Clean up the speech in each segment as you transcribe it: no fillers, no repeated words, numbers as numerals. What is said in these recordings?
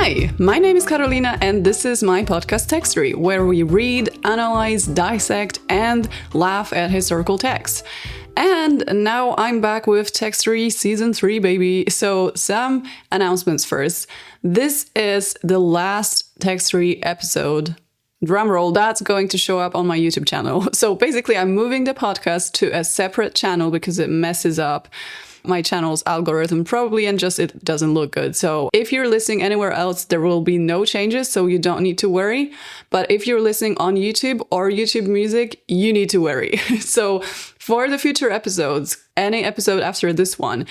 Hi, my name is Carolina and this is my podcast Textory, where we read, analyze, dissect, and laugh at historical texts. And now I'm back with Textory Season 3, baby. So some announcements first. This is the last Textory episode. Drumroll, that's going to show up on my YouTube channel. So basically, I'm moving the podcast to a separate channel because it messes up my channel's algorithm probably, and just it doesn't look good. So if you're listening anywhere else, there will be no changes, so you don't need to worry. But if you're listening on YouTube or YouTube Music, you need to worry. So for the future episodes, any episode after this one,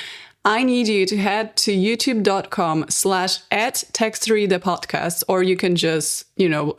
I need you to head to youtube.com/@Textory the podcast, or you can just,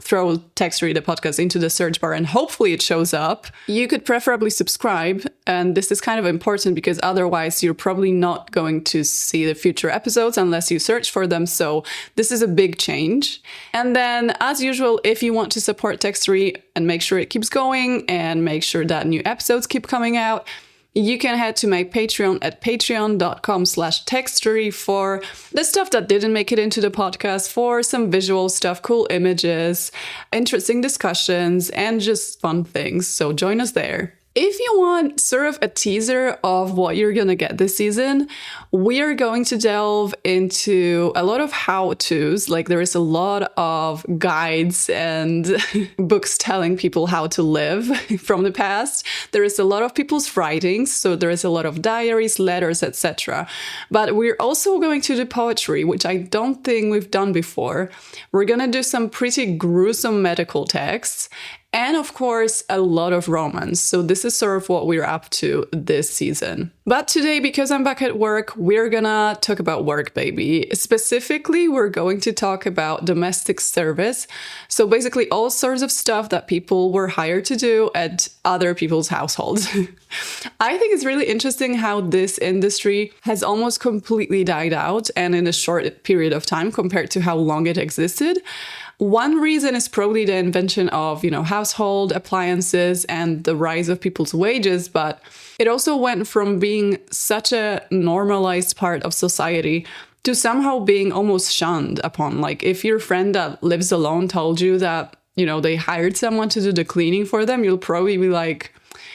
throw Textory the podcast into the search bar and hopefully it shows up. You could preferably subscribe, and this is kind of important because otherwise you're probably not going to see the future episodes unless you search for them. So this is a big change. And then, as usual, if you want to support Textory and make sure it keeps going and make sure that new episodes keep coming out, you can head to my Patreon at patreon.com/Textory for the stuff that didn't make it into the podcast, for some visual stuff, cool images, interesting discussions, and just fun things. So join us there. If you want sort of a teaser of what you're going to get this season, we are going to delve into a lot of how-tos. Like, there is a lot of guides and books telling people how to live from the past. There is a lot of people's writings, so there is a lot of diaries, letters, etc. But we're also going to do poetry, which I don't think we've done before. We're going to do some pretty gruesome medical texts. And of course, a lot of romance. So this is sort of what we're up to this season. But today, because I'm back at work, we're gonna talk about work, baby. Specifically, we're going to talk about domestic service. So basically all sorts of stuff that people were hired to do at other people's households. I think it's really interesting how this industry has almost completely died out, and in a short period of time compared to how long it existed. One reason is probably the invention of, household appliances and the rise of people's wages, but it also went from being such a normalized part of society to somehow being almost shunned upon. Like, if your friend that lives alone told you that, they hired someone to do the cleaning for them, you'll probably be like,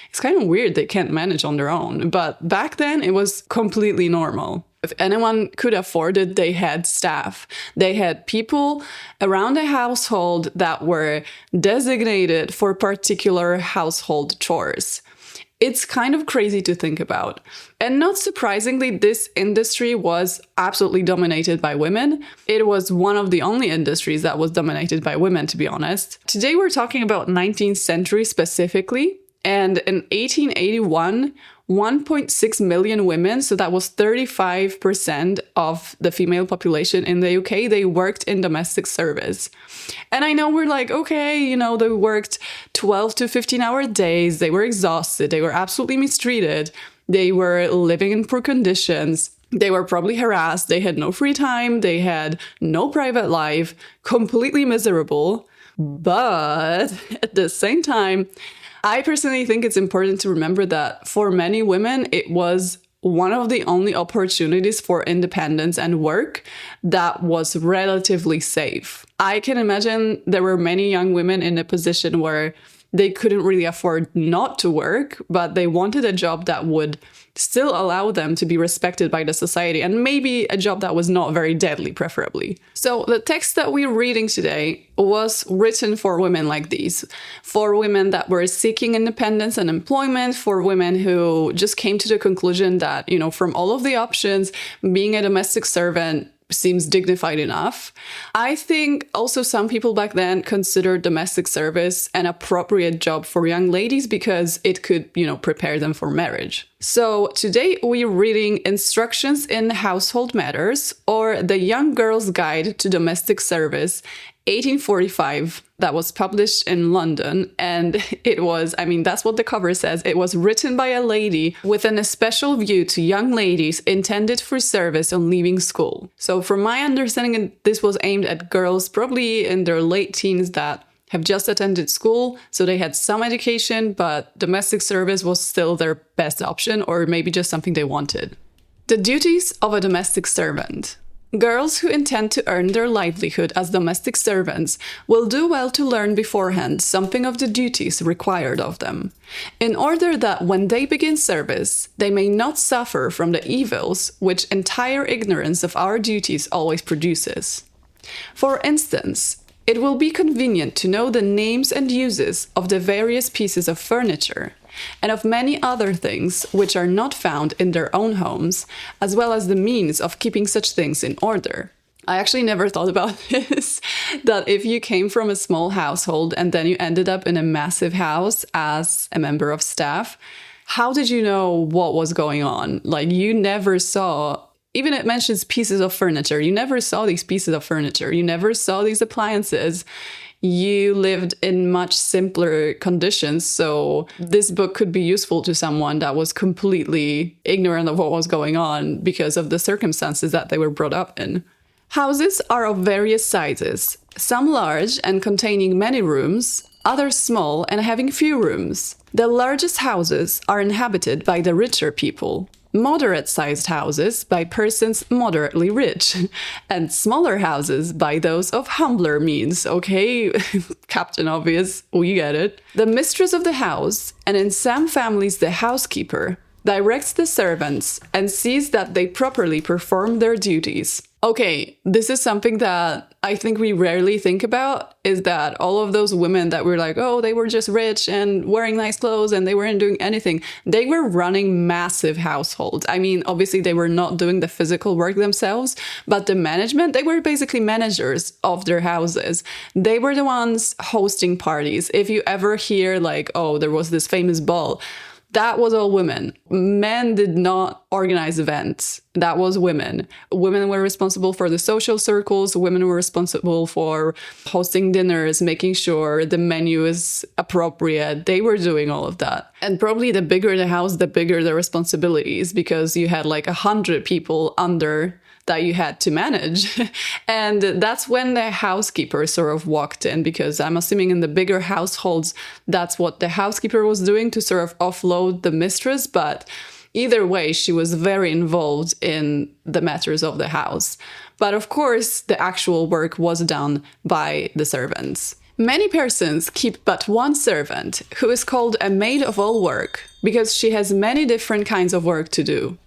it's kind of weird, they can't manage on their own. But back then, it was completely normal. If anyone could afford it, they had staff. They had people around the household that were designated for particular household chores. It's kind of crazy to think about. And not surprisingly, this industry was absolutely dominated by women. It was one of the only industries that was dominated by women, to be honest. Today, we're talking about 19th century specifically. And in 1881, 1.6 million women, so that was 35% of the female population in the UK, they worked in domestic service. And I know we're like, okay, they worked 12 to 15-hour days, they were exhausted, they were absolutely mistreated, they were living in poor conditions, they were probably harassed, they had no free time, they had no private life, completely miserable. But at the same time, I personally think it's important to remember that for many women, it was one of the only opportunities for independence and work that was relatively safe. I can imagine there were many young women in a position where they couldn't really afford not to work, but they wanted a job that would still allow them to be respected by the society, and maybe a job that was not very deadly, preferably. So the text that we're reading today was written for women like these, for women that were seeking independence and employment, for women who just came to the conclusion that, from all of the options, being a domestic servant seems dignified enough. I think also some people back then considered domestic service an appropriate job for young ladies because it could, prepare them for marriage. So today we're reading Instructions in Household Matters, or The Young Girl's Guide to Domestic Service, 1845. That was published in London, and it was, that's what the cover says. It was written by a lady with an especial view to young ladies intended for service on leaving school. So from my understanding, this was aimed at girls probably in their late teens that have just attended school, so they had some education, but domestic service was still their best option, or maybe just something they wanted. The duties of a domestic servant. Girls who intend to earn their livelihood as domestic servants will do well to learn beforehand something of the duties required of them, in order that when they begin service, they may not suffer from the evils which entire ignorance of our duties always produces. For instance, it will be convenient to know the names and uses of the various pieces of furniture, and of many other things which are not found in their own homes, as well as the means of keeping such things in order. I actually never thought about this, that if you came from a small household and then you ended up in a massive house as a member of staff, how did you know what was going on? Like, you never saw, even it mentions pieces of furniture, you never saw these pieces of furniture, you never saw these appliances. You lived in much simpler conditions, so this book could be useful to someone that was completely ignorant of what was going on because of the circumstances that they were brought up in. Houses are of various sizes, some large and containing many rooms, others small and having few rooms. The largest houses are inhabited by the richer people, moderate-sized houses by persons moderately rich, and smaller houses by those of humbler means. Okay, Captain Obvious, we get it. The mistress of the house, and in some families the housekeeper, directs the servants and sees that they properly perform their duties. Okay, this is something that I think we rarely think about, is that all of those women that were like, oh, they were just rich and wearing nice clothes and they weren't doing anything. They were running massive households. I mean, obviously they were not doing the physical work themselves, but the management, they were basically managers of their houses. They were the ones hosting parties. If you ever hear like, oh, there was this famous ball, that was all women. Men did not organize events. That was women. Women were responsible for the social circles. Women were responsible for hosting dinners, making sure the menu is appropriate. They were doing all of that. And probably the bigger the house, the bigger the responsibilities, because you had like 100 people under that you had to manage. And that's when the housekeeper sort of walked in, because I'm assuming in the bigger households, that's what the housekeeper was doing to sort of offload the mistress. But either way, she was very involved in the matters of the house. But of course, the actual work was done by the servants. Many persons keep but one servant, who is called a maid of all work, because she has many different kinds of work to do.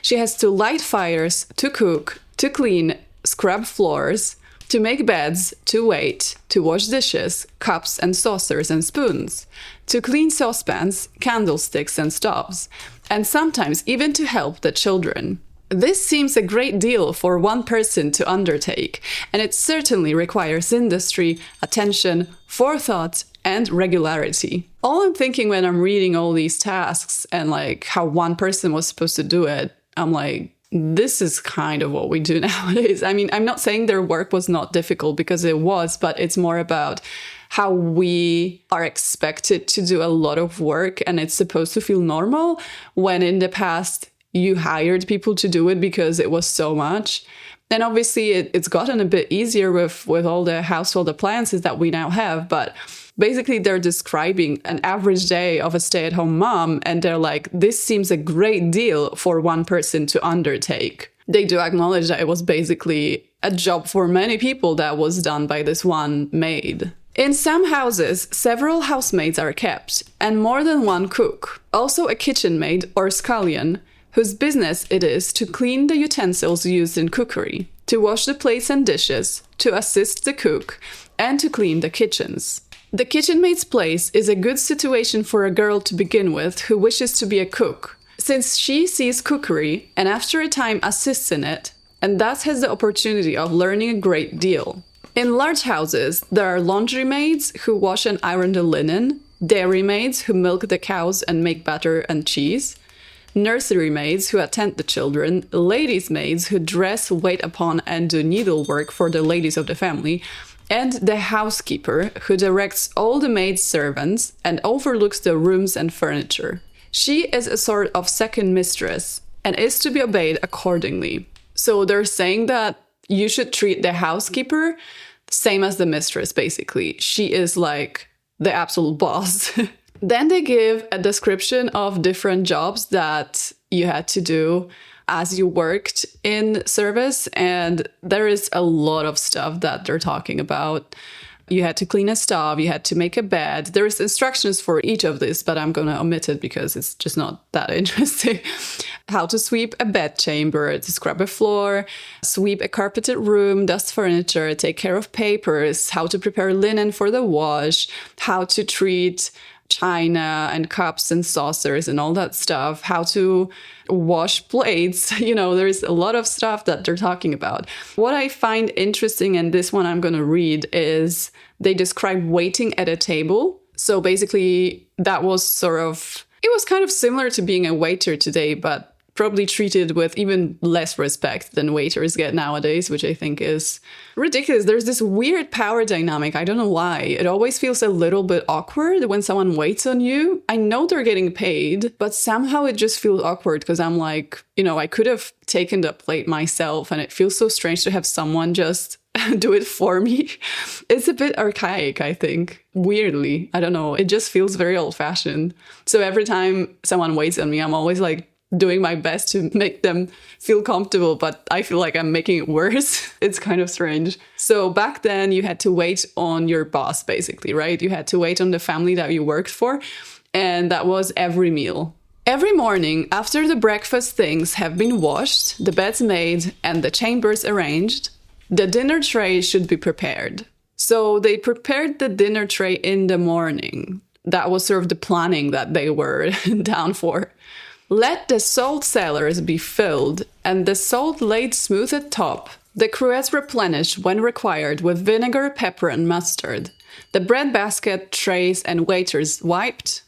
She has to light fires, to cook, to clean, scrub floors, to make beds, to wait, to wash dishes, cups and saucers and spoons, to clean saucepans, candlesticks and stoves, and sometimes even to help the children. This seems a great deal for one person to undertake, and it certainly requires industry, attention, forethought, and regularity. All I'm thinking when I'm reading all these tasks and like how one person was supposed to do it, I'm like, this is kind of what we do nowadays. I mean, I'm not saying their work was not difficult, because it was, but it's more about how we are expected to do a lot of work and it's supposed to feel normal, when in the past you hired people to do it because it was so much. And obviously it's gotten a bit easier with all the household appliances that we now have, but basically they're describing an average day of a stay-at-home mom, and they're like, this seems a great deal for one person to undertake. They do acknowledge that it was basically a job for many people that was done by this one maid. In some houses, several housemaids are kept, and more than one cook. Also a kitchen maid or scullion, whose business it is to clean the utensils used in cookery, to wash the plates and dishes, to assist the cook, and to clean the kitchens. The kitchen maid's place is a good situation for a girl to begin with who wishes to be a cook, since she sees cookery and after a time assists in it, and thus has the opportunity of learning a great deal. In large houses, there are laundry maids who wash and iron the linen, dairy maids who milk the cows and make butter and cheese, nursery maids who attend the children, ladies' maids who dress, wait upon, and do needlework for the ladies of the family, and the housekeeper who directs all the maid servants and overlooks the rooms and furniture. She is a sort of second mistress and is to be obeyed accordingly. So they're saying that you should treat the housekeeper same as the mistress, basically. She is like the absolute boss. Then they give a description of different jobs that you had to do. as you worked in service. And there is a lot of stuff that they're talking about. You had to clean a stove, you had to make a bed. There's instructions for each of this, but I'm going to omit it because it's just not that interesting. How to sweep a bed chamber, to scrub a floor, sweep a carpeted room, dust furniture, take care of papers, how to prepare linen for the wash, how to treat china and cups and saucers and all that stuff, how to wash plates. There's a lot of stuff that they're talking about. What I find interesting, and this one I'm going to read, is they describe waiting at a table. So basically that was it was kind of similar to being a waiter today, but probably treated with even less respect than waiters get nowadays, which I think is ridiculous. There's this weird power dynamic. I don't know why. It always feels a little bit awkward when someone waits on you. I know they're getting paid, but somehow it just feels awkward because I'm like, I could have taken the plate myself, and it feels so strange to have someone just do it for me. It's a bit archaic, I think. Weirdly. I don't know. It just feels very old-fashioned. So every time someone waits on me, I'm always like, doing my best to make them feel comfortable, but I feel like I'm making it worse. It's kind of strange. So back then you had to wait on your boss, basically, right? You had to wait on the family that you worked for, and that was every meal. Every morning, after the breakfast things have been washed, the beds made, and the chambers arranged, the dinner tray should be prepared. So they prepared the dinner tray in the morning. That was sort of the planning that they were down for. Let the salt cellars be filled and the salt laid smooth at top, the cruets replenished when required with vinegar, pepper, and mustard, the bread basket, trays, and waiters wiped,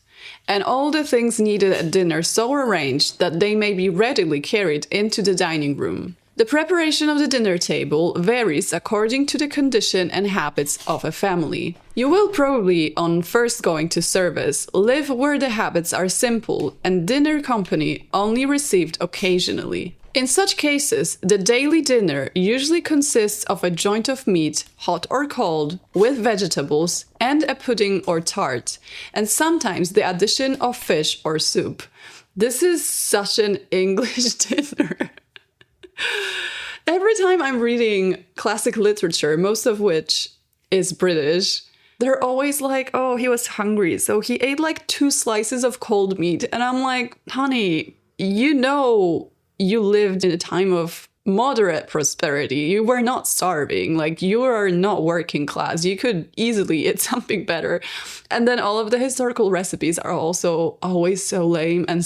and all the things needed at dinner so arranged that they may be readily carried into the dining room. The preparation of the dinner table varies according to the condition and habits of a family. You will probably, on first going to service, live where the habits are simple and dinner company only received occasionally. In such cases, the daily dinner usually consists of a joint of meat, hot or cold, with vegetables, and a pudding or tart, and sometimes the addition of fish or soup. This is such an English dinner. Every time I'm reading classic literature, most of which is British, they're always like, oh, he was hungry, so he ate like 2 slices of cold meat. And I'm like, honey, you lived in a time of moderate prosperity. You were not starving. Like, you are not working class. You could easily eat something better. And then all of the historical recipes are also always so lame and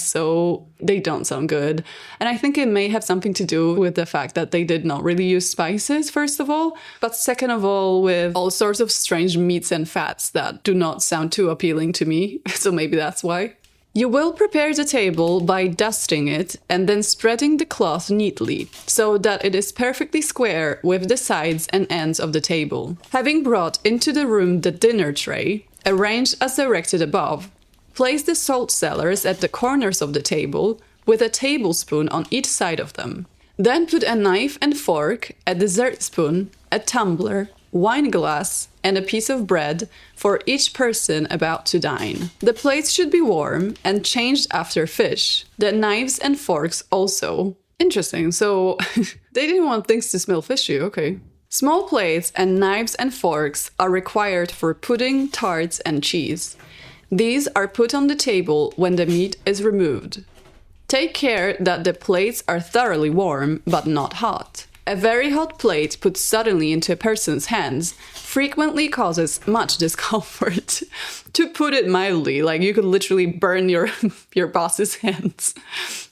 they don't sound good. And I think it may have something to do with the fact that they did not really use spices, first of all, but second of all, with all sorts of strange meats and fats that do not sound too appealing to me. So maybe that's why. You will prepare the table by dusting it and then spreading the cloth neatly, so that it is perfectly square with the sides and ends of the table. Having brought into the room the dinner tray, arranged as directed above, place the salt cellars at the corners of the table, with a tablespoon on each side of them. Then put a knife and fork, a dessert spoon, a tumbler, wine glass, and a piece of bread for each person about to dine. The plates should be warm and changed after fish. The knives and forks also. Interesting, so they didn't want things to smell fishy, okay. Small plates and knives and forks are required for pudding, tarts, and cheese. These are put on the table when the meat is removed. Take care that the plates are thoroughly warm, but not hot. A very hot plate put suddenly into a person's hands frequently causes much discomfort. To put it mildly, like you could literally burn your boss's hands.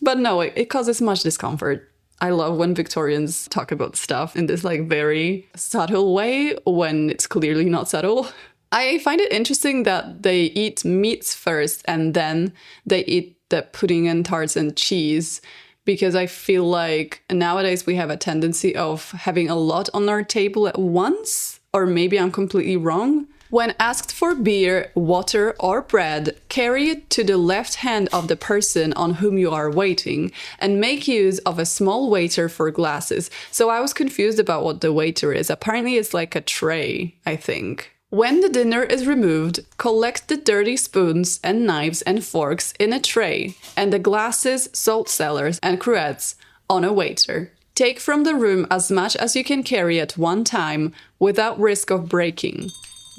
But no, it causes much discomfort. I love when Victorians talk about stuff in this like very subtle way when it's clearly not subtle. I find it interesting that they eat meats first and then they eat the pudding and tarts and cheese. Because I feel like nowadays we have a tendency of having a lot on our table at once, or maybe I'm completely wrong. When asked for beer, water, or bread, carry it to the left hand of the person on whom you are waiting, and make use of a small waiter for glasses. So I was confused about what the waiter is. Apparently it's like a tray, I think. When the dinner is removed, collect the dirty spoons and knives and forks in a tray, and the glasses, salt cellars, and cruets on a waiter. Take from the room as much as you can carry at one time without risk of breaking.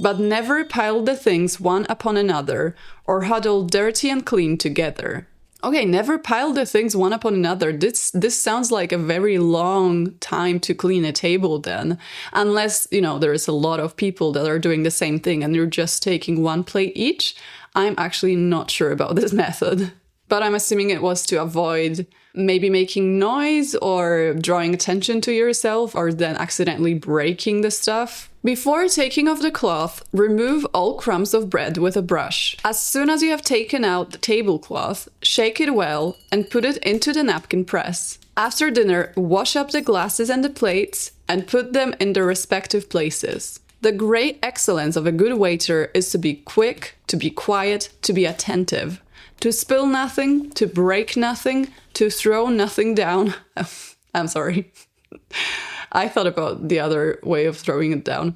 But never pile the things one upon another or huddle dirty and clean together. Okay, never pile the things one upon another. This sounds like a very long time to clean a table then. Unless, there is a lot of people that are doing the same thing and you're just taking one plate each. I'm actually not sure about this method. But I'm assuming it was to avoid maybe making noise or drawing attention to yourself or then accidentally breaking the stuff. Before taking off the cloth, remove all crumbs of bread with a brush. As soon as you have taken out the tablecloth, shake it well and put it into the napkin press. After dinner, wash up the glasses and the plates and put them in their respective places. The great excellence of a good waiter is to be quick, to be quiet, to be attentive. To spill nothing, to break nothing, to throw nothing down. I'm sorry. I thought about the other way of throwing it down.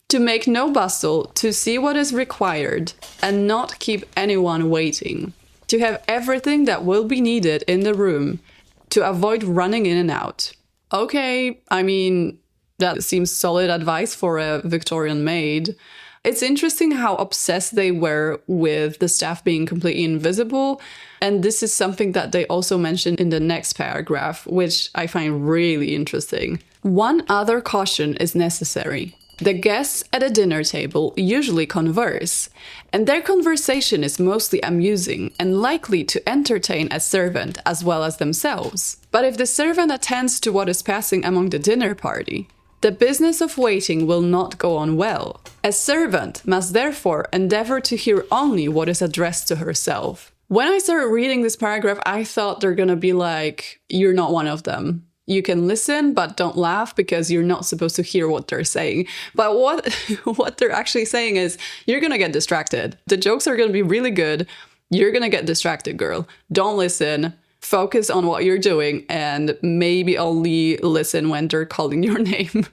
To make no bustle, to see what is required, and not keep anyone waiting. To have everything that will be needed in the room, to avoid running in and out. Okay, that seems solid advice for a Victorian maid. It's interesting how obsessed they were with the staff being completely invisible. And this is something that they also mentioned in the next paragraph, which I find really interesting. One other caution is necessary. The guests at a dinner table usually converse, and their conversation is mostly amusing and likely to entertain a servant as well as themselves. But if the servant attends to what is passing among the dinner party, the business of waiting will not go on well. A servant must therefore endeavor to hear only what is addressed to herself. When I started reading this paragraph, I thought they're gonna be like, you're not one of them. You can listen, but don't laugh because you're not supposed to hear what they're saying. But what they're actually saying is, you're gonna get distracted. The jokes are gonna be really good. You're gonna get distracted, girl. Don't listen. Focus on what you're doing and maybe only listen when they're calling your name.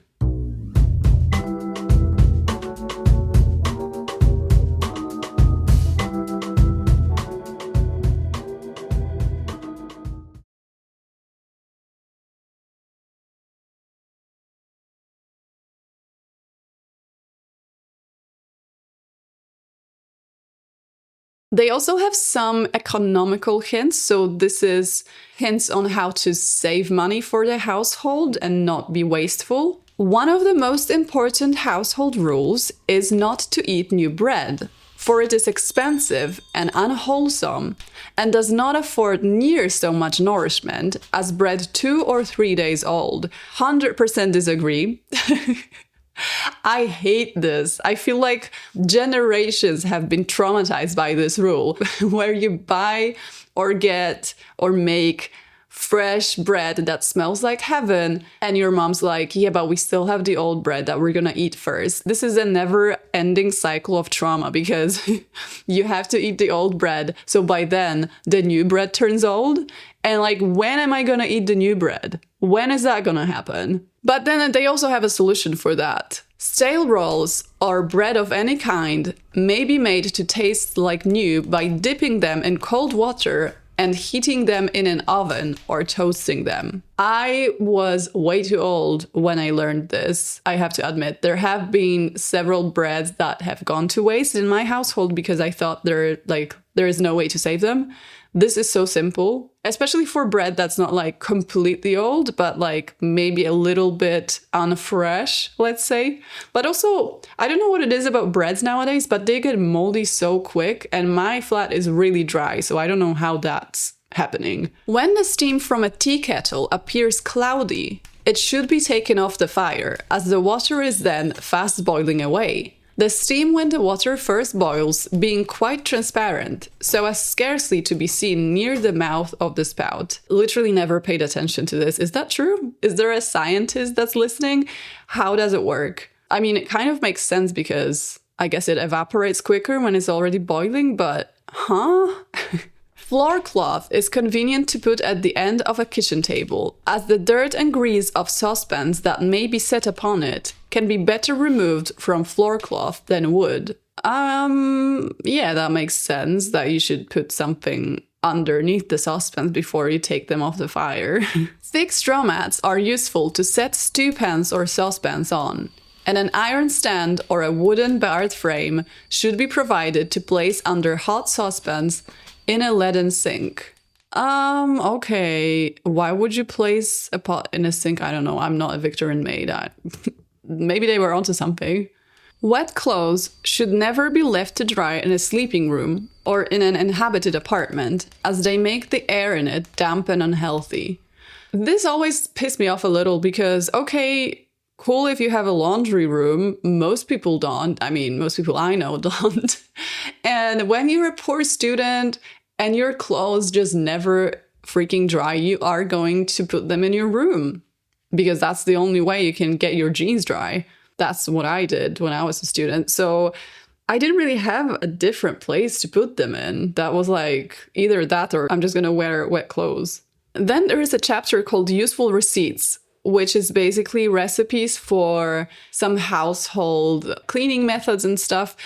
They also have some economical hints. So this is hints on how to save money for the household and not be wasteful. One of the most important household rules is not to eat new bread, for it is expensive and unwholesome and does not afford near so much nourishment as bread 2 or 3 days old. 100% disagree. I hate this. I feel like generations have been traumatized by this rule, where you buy or get or make fresh bread that smells like heaven, and your mom's like, yeah, but we still have the old bread that we're gonna eat first. This is a never-ending cycle of trauma because you have to eat the old bread, so by then the new bread turns old, and like, when am I gonna eat the new bread? When is that gonna happen? But then they also have a solution for that. Stale rolls or bread of any kind may be made to taste like new by dipping them in cold water and heating them in an oven or toasting them. I was way too old when I learned this, I have to admit. There have been several breads that have gone to waste in my household because I thought there is no way to save them. This is so simple, especially for bread that's not like completely old, but like maybe a little bit unfresh, let's say. But also, I don't know what it is about breads nowadays, but they get moldy so quick and my flat is really dry, so I don't know how that's happening. When the steam from a tea kettle appears cloudy, it should be taken off the fire, as the water is then fast boiling away. The steam when the water first boils being quite transparent, so as scarcely to be seen near the mouth of the spout. Literally never paid attention to this. Is that true? Is there a scientist that's listening? How does it work? I mean, it kind of makes sense because I guess it evaporates quicker when it's already boiling, but Floor cloth is convenient to put at the end of a kitchen table, as the dirt and grease of saucepans that may be set upon it can be better removed from floor cloth than wood. Yeah, that makes sense that you should put something underneath the saucepans before you take them off the fire. Thick straw mats are useful to set stew pans or saucepans on, and an iron stand or a wooden barred frame should be provided to place under hot saucepans in a leaden sink. Okay. Why would you place a pot in a sink? I don't know. I'm not a Victorian maid. Maybe they were onto something. Wet clothes should never be left to dry in a sleeping room or in an inhabited apartment, as they make the air in it damp and unhealthy. This always pissed me off a little because, okay, cool if you have a laundry room. Most people don't. I mean, most people I know don't. And when you're a poor student and your clothes just never freaking dry, you are going to put them in your room because that's the only way you can get your jeans dry. That's what I did when I was a student. So I didn't really have a different place to put them in. That was like either that or I'm just going to wear wet clothes. Then there is a chapter called Useful Receipts, which is basically recipes for some household cleaning methods and stuff.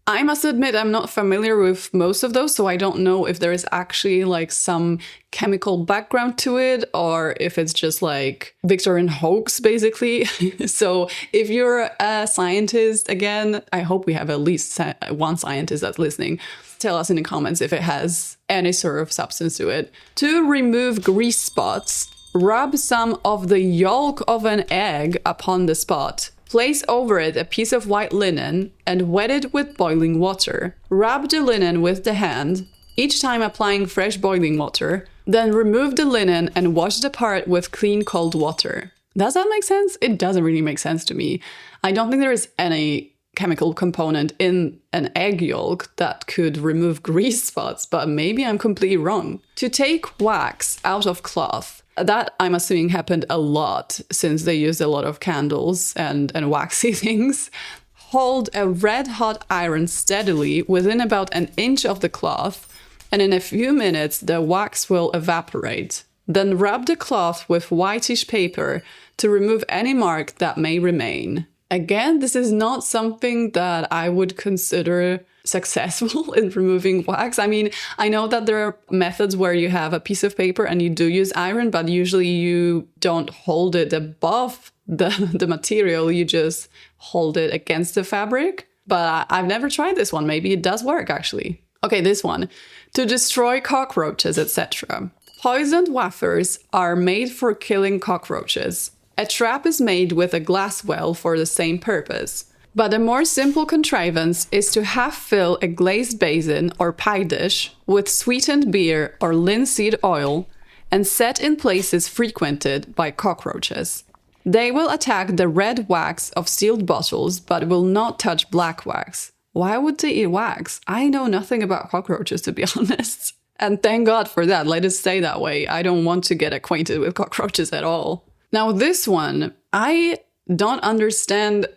I must admit I'm not familiar with most of those, so I don't know if there is actually like some chemical background to it or if it's just like Victorian hoax, basically. So if you're a scientist, again, I hope we have at least one scientist that's listening. Tell us in the comments if it has any sort of substance to it. To remove grease spots, rub some of the yolk of an egg upon the spot. Place over it a piece of white linen and wet it with boiling water. Rub the linen with the hand, each time applying fresh boiling water. Then remove the linen and wash the part with clean cold water. Does that make sense? It doesn't really make sense to me. I don't think there is any chemical component in an egg yolk that could remove grease spots, but maybe I'm completely wrong. To take wax out of cloth. That, I'm assuming, happened a lot since they used a lot of candles and waxy things. Hold a red-hot iron steadily within about an inch of the cloth, and in a few minutes the wax will evaporate. Then rub the cloth with whitish paper to remove any mark that may remain. Again, this is not something that I would consider successful in removing wax. I mean, I know that there are methods where you have a piece of paper and you do use iron, but usually you don't hold it above the material, you just hold it against the fabric. But I've never tried this one. Maybe it does work, actually. Okay, this one. To destroy cockroaches, etc. Poisoned wafers are made for killing cockroaches. A trap is made with a glass well for the same purpose. But a more simple contrivance is to half fill a glazed basin or pie dish with sweetened beer or linseed oil and set in places frequented by cockroaches. They will attack the red wax of sealed bottles but will not touch black wax. Why would they eat wax? I know nothing about cockroaches, to be honest. And thank God for that. Let it stay that way. I don't want to get acquainted with cockroaches at all. Now this one, I don't understand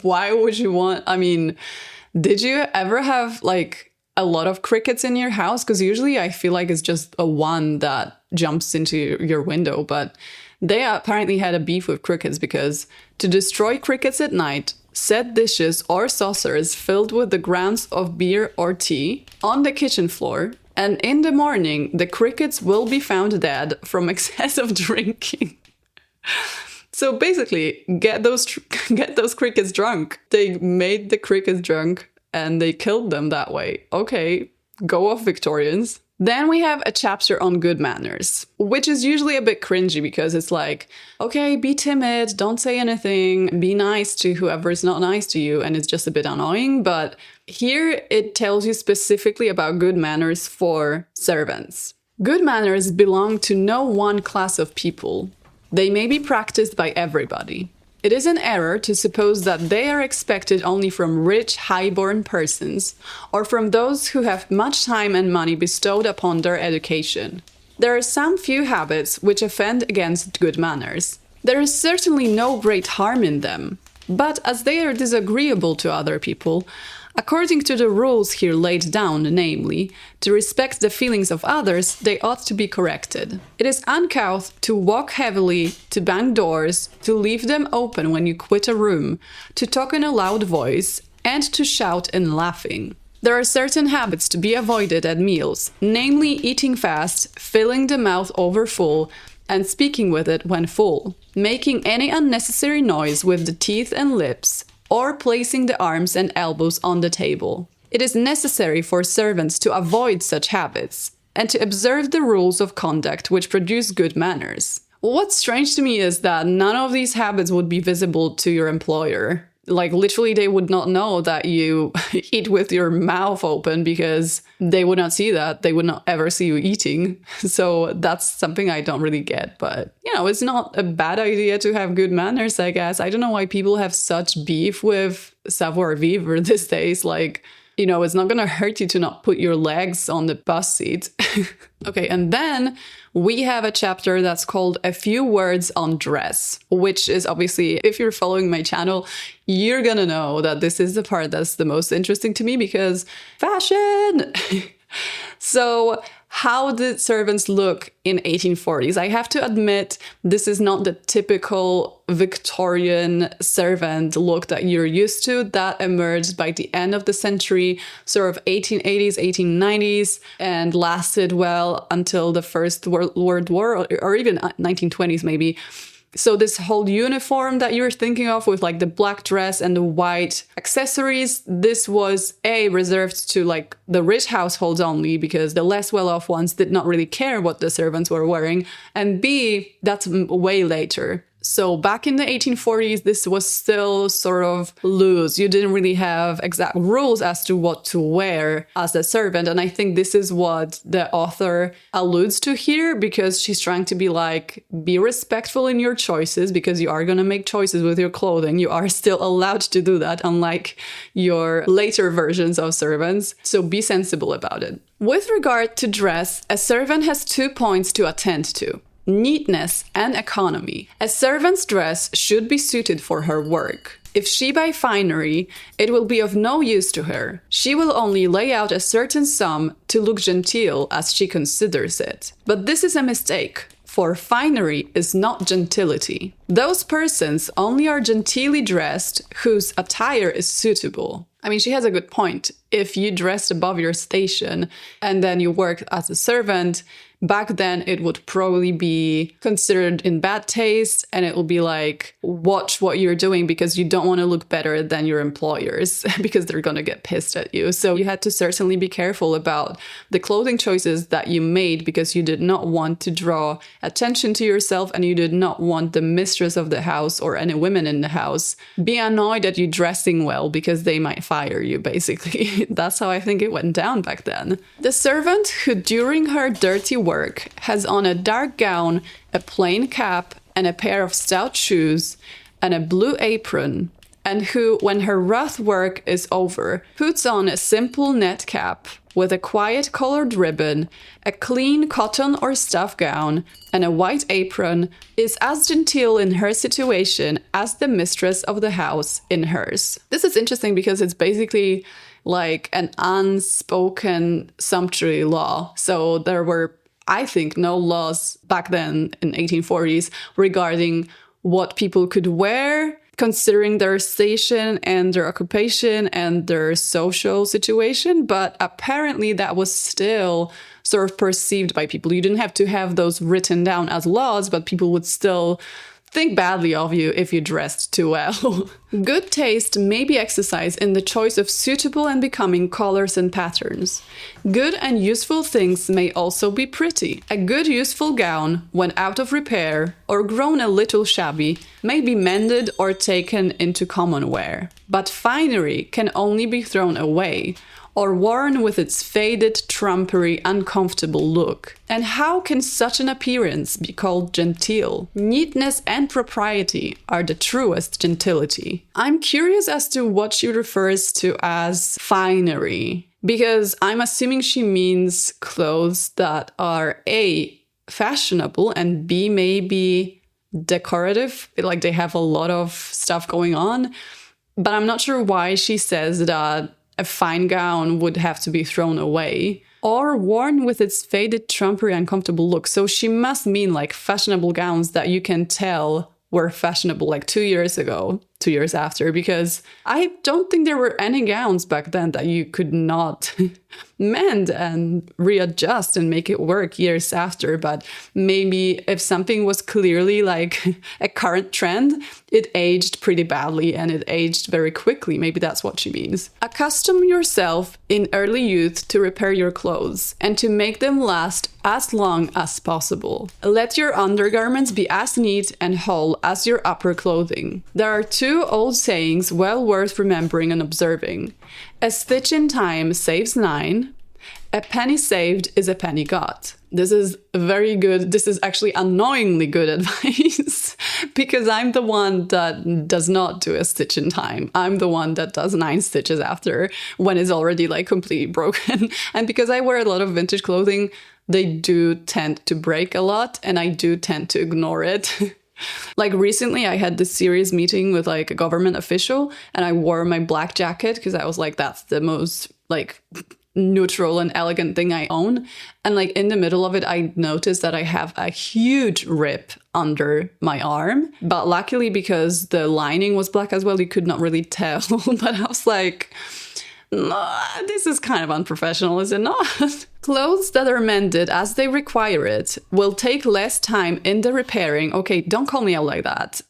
why would you want, I mean, did you ever have like a lot of crickets in your house? Because usually I feel like it's just a one that jumps into your window, but they apparently had a beef with crickets because to destroy crickets at night, set dishes or saucers filled with the grounds of beer or tea on the kitchen floor, and in the morning the crickets will be found dead from excessive drinking. So basically, get those crickets drunk. They made the crickets drunk and they killed them that way. Okay, go off, Victorians. Then we have a chapter on good manners, which is usually a bit cringy because it's like, okay, be timid, don't say anything, be nice to whoever is not nice to you, and it's just a bit annoying. But here it tells you specifically about good manners for servants. Good manners belong to no one class of people. They may be practiced by everybody. It is an error to suppose that they are expected only from rich, high-born persons, or from those who have much time and money bestowed upon their education. There are some few habits which offend against good manners. There is certainly no great harm in them, but as they are disagreeable to other people, according to the rules here laid down, namely, to respect the feelings of others, they ought to be corrected. It is uncouth to walk heavily, to bang doors, to leave them open when you quit a room, to talk in a loud voice, and to shout in laughing. There are certain habits to be avoided at meals, namely eating fast, filling the mouth over full, and speaking with it when full, making any unnecessary noise with the teeth and lips, or placing the arms and elbows on the table. It is necessary for servants to avoid such habits and to observe the rules of conduct which produce good manners. What's strange to me is that none of these habits would be visible to your employer. Like, literally, they would not know that you eat with your mouth open because they would not see that. They would not ever see you eating. So that's something I don't really get. But, it's not a bad idea to have good manners, I guess. I don't know why people have such beef with savoir-vivre these days. Like, it's not going to hurt you to not put your legs on the bus seat. Okay, and then we have a chapter that's called A Few Words on Dress, which is obviously, if you're following my channel, you're going to know that this is the part that's the most interesting to me because fashion! So, how did servants look in 1840s? I have to admit, this is not the typical Victorian servant look that you're used to. That emerged by the end of the century, sort of 1880s, 1890s, and lasted well until the First World War, or even 1920s maybe. So this whole uniform that you're thinking of with like the black dress and the white accessories, this was reserved to like the rich households only because the less well-off ones did not really care what the servants were wearing. And B, that's way later. So back in the 1840s, this was still sort of loose. You didn't really have exact rules as to what to wear as a servant. And I think this is what the author alludes to here because she's trying to be like, be respectful in your choices because you are going to make choices with your clothing. You are still allowed to do that, unlike your later versions of servants. So be sensible about it. With regard to dress, a servant has 2 points to attend to: neatness and economy. A servant's dress should be suited for her work. If she buy finery, it will be of no use to her. She will only lay out a certain sum to look genteel as she considers it. But this is a mistake, for finery is not gentility. Those persons only are genteelly dressed whose attire is suitable. I mean, she has a good point. If you dressed above your station and then you worked as a servant, back then it would probably be considered in bad taste, and it will be like, watch what you're doing because you don't want to look better than your employers because they're going to get pissed at you. So you had to certainly be careful about the clothing choices that you made because you did not want to draw attention to yourself and you did not want the mistress of the house or any women in the house be annoyed at you dressing well because they might fire you, basically. That's how I think it went down back then. The servant who during her dirty work has on a dark gown, a plain cap, and a pair of stout shoes, and a blue apron, and who, when her rough work is over, puts on a simple net cap with a quiet colored ribbon, a clean cotton or stuff gown, and a white apron, is as genteel in her situation as the mistress of the house in hers. This is interesting because it's basically like an unspoken sumptuary law. So there were, I think, no laws back then in 1840s regarding what people could wear, considering their station and their occupation and their social situation. But apparently that was still sort of perceived by people. You didn't have to have those written down as laws, but people would still think badly of you if you dressed too well. Good taste may be exercised in the choice of suitable and becoming colors and patterns. Good and useful things may also be pretty. A good useful gown, when out of repair or grown a little shabby, may be mended or taken into common wear. But finery can only be thrown away or worn with its faded, trumpery, uncomfortable look. And how can such an appearance be called genteel? Neatness and propriety are the truest gentility. I'm curious as to what she refers to as finery, because I'm assuming she means clothes that are A, fashionable, and B, maybe decorative, like they have a lot of stuff going on. But I'm not sure why she says that a fine gown would have to be thrown away or worn with its faded, trumpery, uncomfortable look. So she must mean like fashionable gowns that you can tell were fashionable like 2 years ago. 2 years after, because I don't think there were any gowns back then that you could not mend and readjust and make it work years after. But maybe if something was clearly like a current trend, it aged pretty badly and it aged very quickly. Maybe that's what she means. Accustom yourself in early youth to repair your clothes and to make them last as long as possible. Let your undergarments be as neat and whole as your upper clothing. There are 2 old sayings well worth remembering and observing. A stitch in time saves 9. A penny saved is a penny got. This is very good. This is actually annoyingly good advice because I'm the one that does not do a stitch in time. I'm the one that does 9 stitches after when it's already like completely broken. And because I wear a lot of vintage clothing, they do tend to break a lot and I do tend to ignore it. Like recently I had this serious meeting with like a government official and I wore my black jacket because I was like, that's the most like neutral and elegant thing I own. And like in the middle of it, I noticed that I have a huge rip under my arm. But luckily, because the lining was black as well, you could not really tell. But I was like, this is kind of unprofessional, is it not? Clothes that are mended as they require it will take less time in the repairing. Okay, don't call me out like that.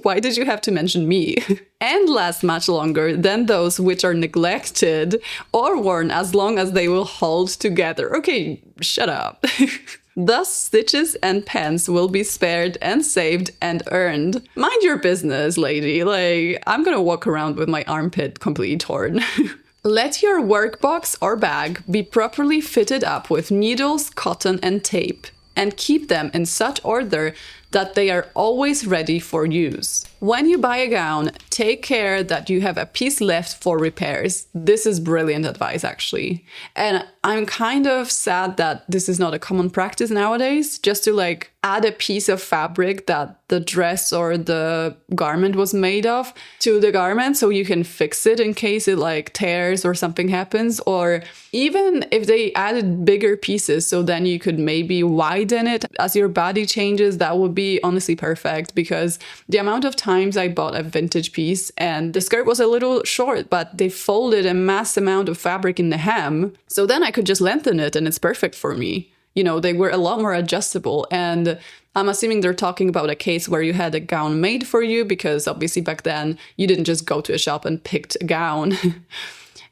Why did you have to mention me? And last much longer than those which are neglected or worn as long as they will hold together. Okay, shut up. Thus, stitches and pence will be spared and saved and earned. Mind your business, lady. Like, I'm gonna walk around with my armpit completely torn. Let your workbox or bag be properly fitted up with needles, cotton, and tape, and keep them in such order that they are always ready for use. When you buy a gown, take care that you have a piece left for repairs. This is brilliant advice, actually. And I'm kind of sad that this is not a common practice nowadays, just to like add a piece of fabric that the dress or the garment was made of to the garment so you can fix it in case it like tears or something happens. Or even if they added bigger pieces, so then you could maybe widen it as your body changes, that would be honestly perfect, because the amount of times I bought a vintage piece and the skirt was a little short, but they folded a mass amount of fabric in the hem. So then I could just lengthen it and it's perfect for me. You know, they were a lot more adjustable. And I'm assuming they're talking about a case where you had a gown made for you, because obviously back then you didn't just go to a shop and picked a gown.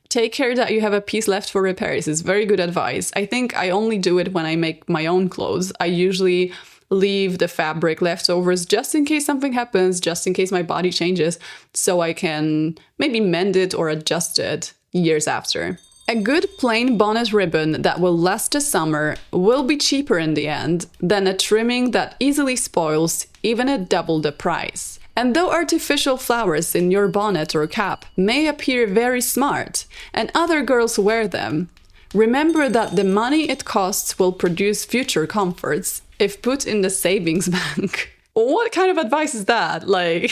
Take care that you have a piece left for repairs is very good advice. I think I only do it when I make my own clothes. I usually leave the fabric leftovers just in case something happens, just in case my body changes, so I can maybe mend it or adjust it years after. A good plain bonnet ribbon that will last a summer will be cheaper in the end than a trimming that easily spoils even at double the price. And though artificial flowers in your bonnet or cap may appear very smart, and other girls wear them, remember that the money it costs will produce future comforts if put in the savings bank. What kind of advice is that? Like,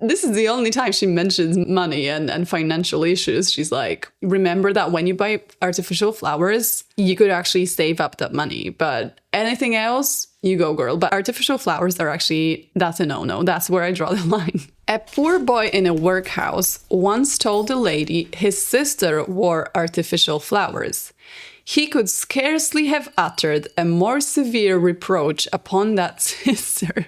this is the only time she mentions money and financial issues. She's like, remember that when you buy artificial flowers, you could actually save up that money. But anything else, you go, girl. But artificial flowers are actually, that's a no-no. That's where I draw the line. A poor boy in a workhouse once told a lady his sister wore artificial flowers. He could scarcely have uttered a more severe reproach upon that sister.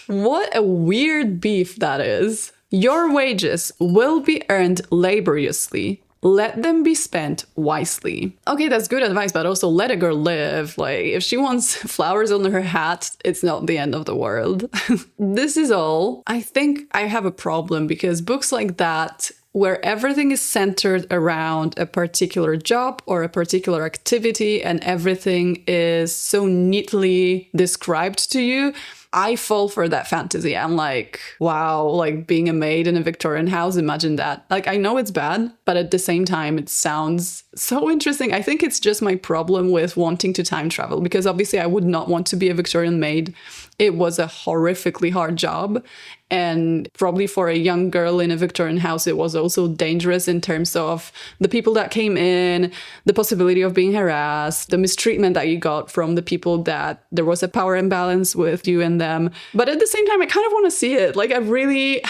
What a weird beef that is. Your wages will be earned laboriously. Let them be spent wisely. Okay, that's good advice, but also let a girl live. Like, if she wants flowers on her hat, it's not the end of the world. This is all. I think I have a problem because books like that, where everything is centered around a particular job or a particular activity and everything is so neatly described to you, I fall for that fantasy. I'm like, wow, like being a maid in a Victorian house, imagine that. Like, I know it's bad, but at the same time, it sounds so interesting. I think it's just my problem with wanting to time travel, because obviously I would not want to be a Victorian maid. It was a horrifically hard job. And probably for a young girl in a Victorian house, it was also dangerous in terms of the people that came in, the possibility of being harassed, the mistreatment that you got from the people that there was a power imbalance with you and them. But at the same time, I kind of want to see it. Like, I really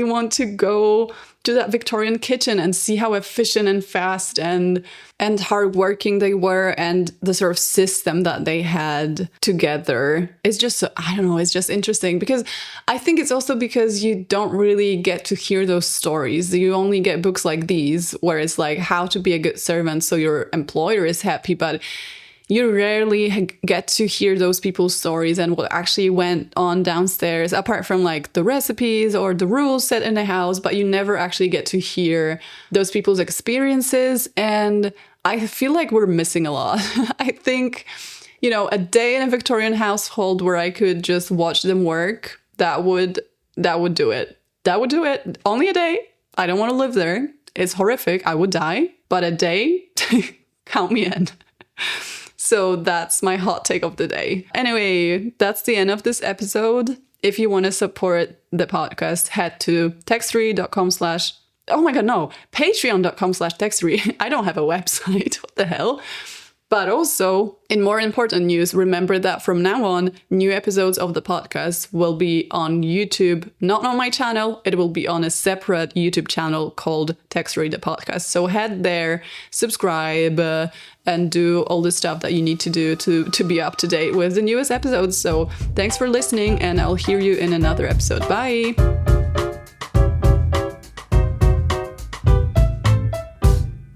want to go to that Victorian kitchen and see how efficient and fast and hardworking they were, and the sort of system that they had together. It's just, I don't know, it's just interesting, because I think it's also because you don't really get to hear those stories. You only get books like these where it's like how to be a good servant so your employer is happy, but you rarely get to hear those people's stories and what actually went on downstairs, apart from like the recipes or the rules set in the house, but you never actually get to hear those people's experiences. And I feel like we're missing a lot. I think, a day in a Victorian household where I could just watch them work, that would do it. That would do it. Only a day. I don't want to live there. It's horrific. I would die. But a day, count me in. So that's my hot take of the day. Anyway, that's the end of this episode. If you want to support the podcast, head to patreon.com/Text3. I don't have a website. What the hell? But also, in more important news, remember that from now on, new episodes of the podcast will be on YouTube, not on my channel. It will be on a separate YouTube channel called Text3 the Podcast. So head there, subscribe, and do all the stuff that you need to do to be up to date with the newest episodes. So thanks for listening, and I'll hear you in another episode. Bye!